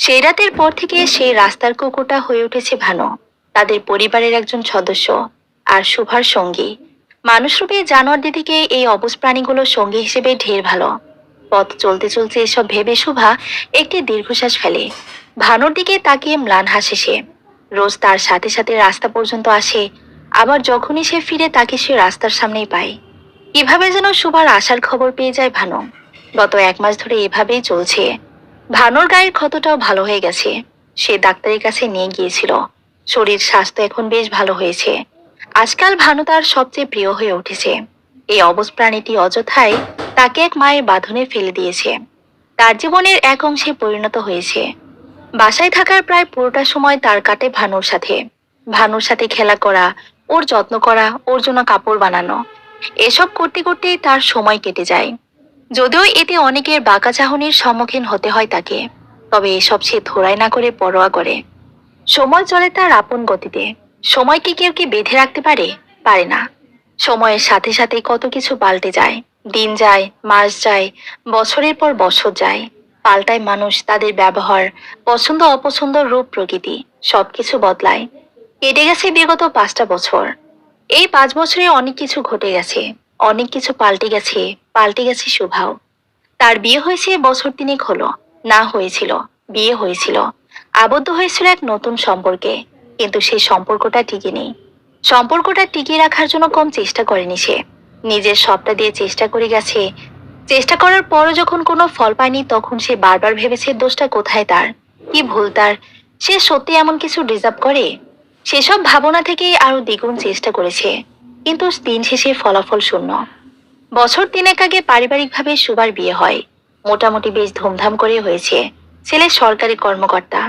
সেই রাতের পর থেকে সেই রাস্তার কুকুরটা হয়ে উঠেছে ভানু, তাদের পরিবারের একজন সদস্য আর শুভার সঙ্গী। মানুষরূপী জানোয়ারদের থেকে এই অবুঝ প্রাণীগুলো সঙ্গী হিসেবে ঢের ভালো। পথ চলতে চলতে এসব ভেবে শুভা একটি দীর্ঘশ্বাস ফেলে। ভানুর দিকে তাকিয়ে ম্লান হাসে সে। রোজ তার সাথে সাথে রাস্তা পর্যন্ত আসে, আবার যখনই সে ফিরে তাকে সে রাস্তার সামনেই পায়। কিভাবে যেন শুভার আসার খবর পেয়ে যায় ভানু। গত 1 মাস ধরে এভাবেই চলছে। ভানুর গায়ের ক্ষতটাও ভালো হয়ে গেছে। সে ডাক্তারের কাছে নিয়ে গিয়েছিল। শরীর স্বাস্থ্য এখন বেশ ভালো হয়েছে। আজকাল ভানু তার সবচেয়ে প্রিয় হয়ে উঠেছে। এই অবুঝ প্রাণীটি অযথায় তাকে এক মায়ের বাঁধনে ফেলে দিয়েছে। তার জীবনের এক অংশে পরিণত হয়েছে। বাসায় থাকার প্রায় পুরোটা সময় তার কাটে ভানুর সাথে। ভানুর সাথে খেলা করা, ওর যত্ন করা, ওর জন্য কাপড় বানানো, এসব করতে করতেই তার সময় কেটে যায়। যদিও এতে অনেকের বাঁকা চাহনির সম্মুখীন হতে হয় তাকে, তবে এসব সে ধোলাই না করে পরোয়া করে। সময় চলে তার আপন গতিতে। সময়কে কেউ কি বেঁধে রাখতে পারে? পারে না। সময়ের সাথে সাথে কত কিছু পাল্টে যায়। দিন যায়, মাস যায়, বছরের পর বছর যায়। পাল্টায় মানুষ, তাদের ব্যবহার, পছন্দ অপছন্দ, রূপ প্রকৃতি, সবকিছু বদলায়। কেটে গেছে বিগত 5টা বছর। এই 5 বছরে অনেক কিছু ঘটে গেছে, অনেক কিছু পাল্টে গেছে। পাল্টে গেছে শুভাও। তার বিয়ে হয়েছে বছর 3 হলো। না হয়েছিল, বিয়ে হয়েছিল, আবদ্ধ হয়েছিল এক নতুন সম্পর্কে। কিন্তু সেই সম্পর্কটা টিকে নেই। সম্পর্কটা টিকিয়ে রাখার জন্য কম চেষ্টা করেনি সে। নিজের সবটা দিয়ে চেষ্টা করে গেছে। চেষ্টা করার পরও যখন কোনো ফল পায়নি, তখন সে বারবার ভেবেছে দোষটা কোথায় তার, কি ভুল তার। সে সত্যি এমন কিছু ডিজার্ভ করে? সেসব ভাবনা থেকেই আরো দ্বিগুণ চেষ্টা করেছে, কিন্তু দিন শেষে ফলাফল শূন্য। বছর 3 আগে পারিবারিকভাবে সুবার বিয়ে হয়। মোটামুটি বেশ ধুমধাম করে হয়েছে। ছেলে সরকারি কর্মকর্তা।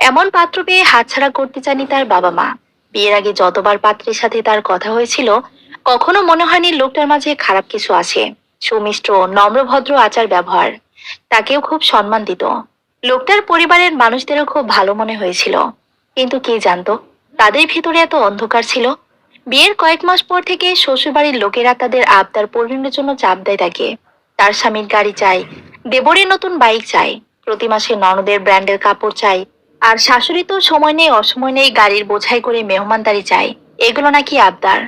এমন পাত্র পেয়ে হাতছাড়া করতে চাননি তার বাবা মা। বিয়ের আগে যতবার পাত্রের সাথে তার কথা হয়েছিল, কখনো মনে হয়নি লোকটার মাঝে খারাপ কিছু আছে। সুমিষ্ট, নম্রভদ্র আচার ব্যবহার। তাকেও খুব সম্মান দিত। লোকটার পরিবারের মানুষদেরও খুব ভালো মনে হয়েছিল। কিন্তু কে জানতো তাদের ভিতরে এত অন্ধকার ছিল। বিয়ের কয়েক মাস পর থেকে শ্বশুরবাড়ির লোকেরা তাদের আবদার পূরণের জন্য চাপ দেয় তাকে। তার স্বামীর গাড়ি চাই, দেবরের নতুন বাইক চাই, প্রতি মাসে ননদের ব্র্যান্ডের কাপড় চাই, আর শাশুড়ি তো সময় নেই অসময় নেই গাড়ির বোঝাই করে মেহমানদারি চাই। এগুলো নাকি আবদার।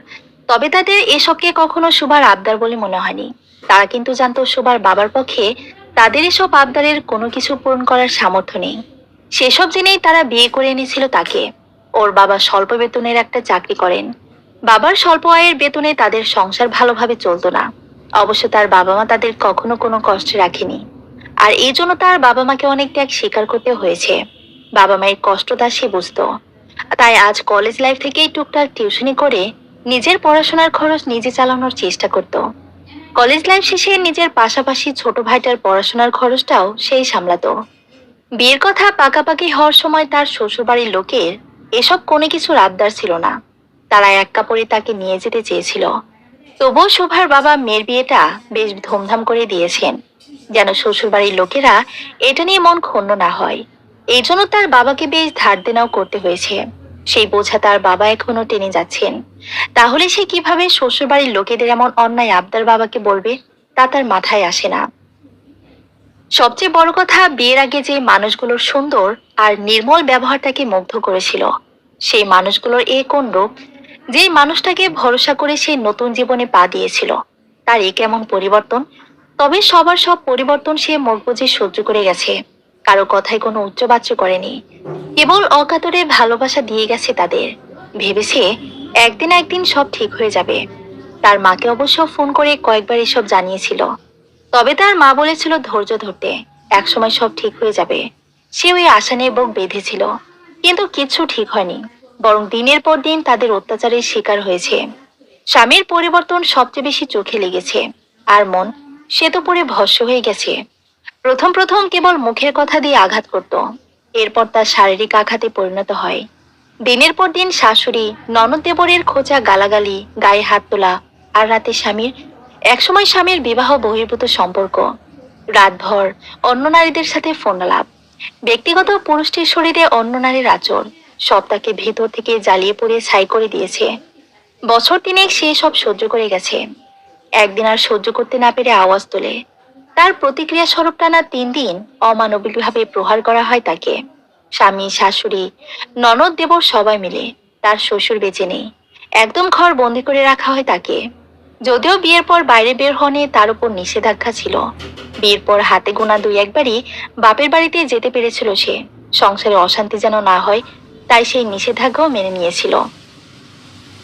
তবে তাদের এসবকে কখনো শুভার আবদার বলে মনে হয়নি। তারা কিন্তু জানতো শুভার বাবার পক্ষে তাদের এসব আবদারের কোনো কিছু পূরণ করার সামর্থ্য নেই। সেসব জেনেই তারা বিয়ে করে এনেছিল তাকে। ওর বাবা স্বল্প বেতনের একটা চাকরি করেন। বাবার স্বল্প আয়ের বেতনে তাদের সংসার ভালোভাবে চলতো না। অবশ্য তার বাবা মা তাদের কখনো কোনো কষ্টে রাখেনি। আর এই জন্য তার বাবা মাকে অনেক ত্যাগ স্বীকার করতে হয়েছে। বাবা মায়ের কষ্টটা সে বুঝতো। তাই আজ কলেজ লাইফ থেকেই টুকটাক টিউশনি করে নিজের পড়াশোনার খরচ নিজে চালানোর চেষ্টা করত। কলেজ লাইফ শেষে নিজের পাশাপাশি ছোট ভাইটার পড়াশোনার খরচটাও সেই সামলাতো। বিয়ের কথা পাকাপাকি হওয়ার সময় তার শ্বশুরবাড়ির লোকের এসব কোনো কিছুর আবদার ছিল না। তারা এক কাপড়ে তাকে নিয়ে যেতে চেয়েছিল। তবুও শোভার বাবা মেয়ের বিয়েটা বেশ ধুমধাম করে দিয়েছেন, যেন শ্বশুরবাড়ির লোকেরা এটা নিয়ে মন ক্ষুণ্ণ না হয়। এই জন্য তার বাবাকে বেশ ধার দেনাও করতে হয়েছে। সেই বোঝা তার বাবা এখনো টেনে যাচ্ছেন। তাহলে সে কিভাবে শ্বশুরবাড়ির লোকেদের এমন অন্যায় আবদার বাবাকে বলবে, তা তার মাথায় আসে না। সবচেয়ে বড় কথা, বিয়ের আগে যে মানুষগুলোর সুন্দর আর নির্মল ব্যবহার তাকে মুগ্ধ করেছিল, সেই মানুষগুলোর এ কোন রূপ? যে মানুষটাকে ভরসা করে সে নতুন জীবনে পা দিয়েছিল, তার এ কেমন পরিবর্তন? তবে সবার সব পরিবর্তন সে মুখ বুজে সহ্য করে গেছে। কারো কথায় কোনো উচ্চবাচ্য করেনি। কেবল অকাতরে ভালোবাসা দিয়ে গেছে তাদের। ভেবেছে একদিন একদিন সব ঠিক হয়ে যাবে। তার মাকে অবশ্য ফোন করে কয়েকবার এসব জানিয়েছিল। তবে তার মা বলেছিল ধৈর্য ধরতে, একসময় সব ঠিক হয়ে যাবে। সে ওই আশা নিয়ে বুক বেঁধেছিল। কিন্তু কিচ্ছু ঠিক হয়নি, বরং দিনের পর দিন তাদের অত্যাচারের শিকার হয়েছে। স্বামীর পরিবর্তন সবচেয়ে বেশি চোখে লেগেছে। আর মন, সে তো পুরো ভস্ম হয়ে গেছে। প্রথম প্রথম কেবল মুখের কথা দিয়ে আঘাত করত, এরপর তার শারীরিক আঘাতে পরিণত হয়। দিনের পর দিন শাশুড়ি, ননদ দেবরের খোঁচা, গালাগালি, গায়ে হাত তোলা, আর রাতে স্বামীর, একসময় স্বামীর বিবাহ বহির্ভূত সম্পর্ক, রাতভর অন্য নারীদের সাথে ফোন আলাপ, ব্যক্তিগত পুরুষটির শরীরে অন্য নারীর আচর, সব তাকে ভেতর থেকে জ্বালিয়ে পুড়িয়ে ছাই করে দিয়েছে। বছর 3 সে সব সহ্য করে গেছে। একদিন আর সহ্য করতে না পেরে আওয়াজ তোলে। তার প্রতিক্রিয়া স্বরূপ টানা 3 দিন অমানবিকভাবে প্রহার করা হয় তাকে। স্বামী, শাশুড়ি, ননদ, দেবর সবাই মিলে, তার শ্বশুর বেঁচে নেই, একদম ঘর বন্দি করে রাখা হয় তাকে। যদিও বিয়ের পর বাইরে বের হনে তার উপর নিষেধাজ্ঞা ছিল, বিয়ের পর হাতে গোনা 2-1বারই বাপের বাড়িতে যেতে পেরেছিল সে। সংসারে অশান্তি যেন না হয়, তাই সেই নিষেধাজ্ঞাও মেনে নিয়েছিল।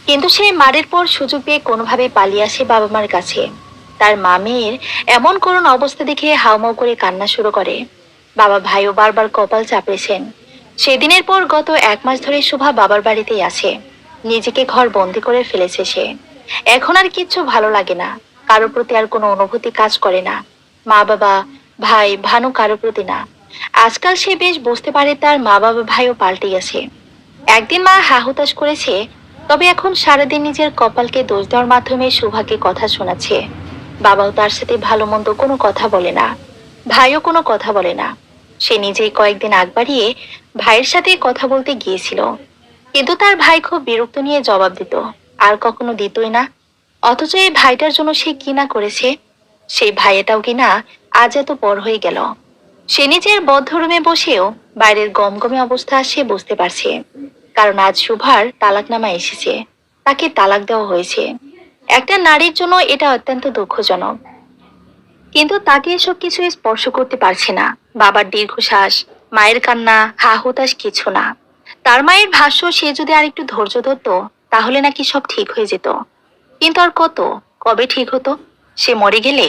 কিন্তু সে মারের পর সুযোগ পেয়ে কোনোভাবে পালিয়ে আসে বাবা মার কাছে। তার মা মেয়ের এমন করুণ অবস্থা দেখে হাউমাউ করে কান্না শুরু করে। বাবা ভাইও বারবার কপাল চাপড়েছেন। সেদিনের পর গত 1 মাস ধরে শুভা বাবার বাড়িতেই আছে। নিজেকে ঘর বন্দি করে ফেলেছে সে। এখন আর কিচ্ছু ভালো লাগে না, কারোর প্রতি আর কোনো অনুভূতি কাজ করে না। মা বাবা, ভাই, ভানু কারোর প্রতি না। আজকাল সে বেশ বুঝতে পারে তার মা বাবা ভাইও পাল্টে গেছে। একদিন মা হাহুতাশ করেছে, তবে এখন সারাদিন নিজের কপালকে দোষ দেওয়ার মাধ্যমে শুভাকে কথা শোনাচ্ছে। বাবাও তার সাথে ভালো মন্দ কোনো কথা বলে না, ভাইও কোনো কথা বলে না। সে নিজেই কয়েকদিন আগ বাড়িয়ে ভাইয়ের সাথে কথা বলতে গিয়েছিল, কিন্তু তার ভাই খুব বিরক্ত নিয়ে জবাব দিত, আর কখনো দিতই না। অথচ এই ভাইটার জন্য সে কি না করেছে। সেই ভাইয়াটাও কিনা আজ এত বড় হয়ে গেল। সে নিজের বদ্ধ রুমে বসেও বাইরের গমগমে অবস্থা সে বুঝতে পারছে। কারণ আজ শুভার তালাকনামা এসেছে, তাকে তালাক দেওয়া হয়েছে। একটা নারীর জন্য এটা অত্যন্ত দুঃখজনক, কিন্তু তাকে এসব কিছু স্পর্শ করতে পারছে না। বাবার দীর্ঘশ্বাস, মায়ের কান্না, হা হুতাশ কিছু না। তার মায়ের ভাষ্য, সে যদি আর একটু ধৈর্য ধরতো তাহলে নাকি সব ঠিক হয়ে যেত। কিন্তু আর কত, কবে ঠিক হতো? সে মরে গেলে